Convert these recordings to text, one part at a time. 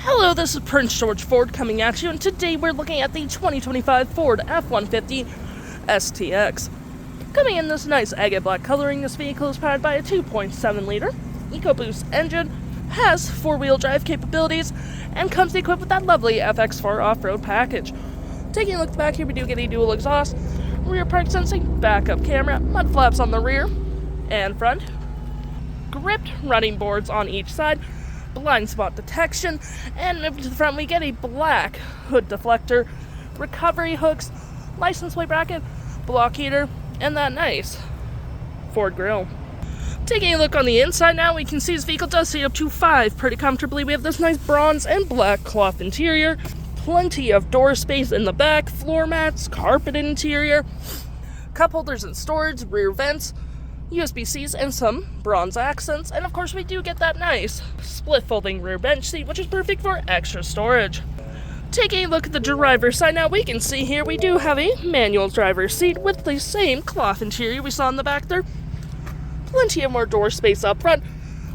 Hello, this is Prince George Ford coming at you, and today we're looking at the 2025 Ford F-150 STX. Coming in this nice agate black coloring, this vehicle is powered by a 2.7-liter EcoBoost engine, has four-wheel drive capabilities, and comes equipped with that lovely FX4 off-road package. Taking a look at the back here, we do get a dual exhaust, rear park sensing, backup camera, mud flaps on the rear and front, gripped running boards on each side, blind spot detection, and moving to the front we get a black hood deflector, recovery hooks, license plate bracket, block heater, and that nice Ford grille. Taking a look on the inside now, we can see this vehicle does seat up to 5 pretty comfortably. We have this nice bronze and black cloth interior, plenty of door space in the back, floor mats, carpeted interior, cup holders and storage, rear vents, USB-Cs, and some bronze accents, and of course we do get that nice split folding rear bench seat, which is perfect for extra storage. Taking a look at the driver's side now, we can see here we do have a manual driver's seat with the same cloth interior we saw in the back there. Plenty of more door space up front,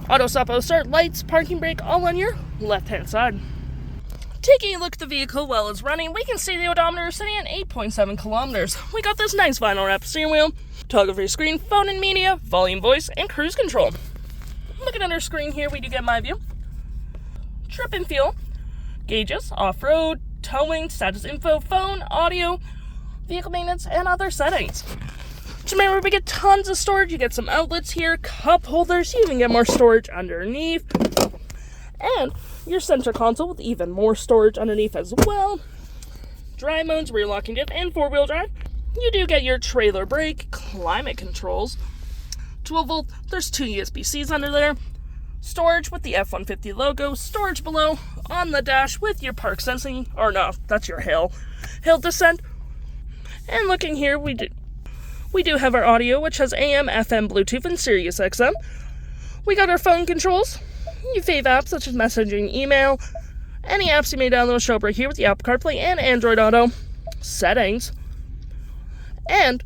auto stop, auto start, lights, parking brake, all on your left hand side. Taking a look at the vehicle while it's running, we can see the odometer is sitting at 8.7 kilometers. We got this nice vinyl wrap steering wheel, toggle free screen, phone and media, volume, voice, and cruise control. Looking at our screen here, we do get my view, trip and fuel, gauges, off-road, towing, status info, phone, audio, vehicle maintenance, and other settings. Just remember, we get tons of storage. You get some outlets here, cup holders, you even get more storage underneath, and your center console with even more storage underneath as well. Drive modes, rear locking diff, and four-wheel drive. You do get your trailer brake, climate controls, 12-volt, there's 2 USB-Cs under there, storage with the F-150 logo, storage below on the dash with your park sensing, or no, that's your hill descent. And looking here, we do have our audio, which has AM, FM, Bluetooth, and Sirius XM. We got our phone controls, your fave apps such as messaging, email, any apps you may download show up right here with the Apple CarPlay and Android Auto, settings, and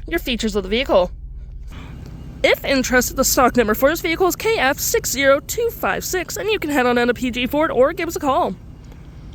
your features of the vehicle. If interested, the stock number for this vehicle is KF60256, and you can head on down to PG Ford or give us a call.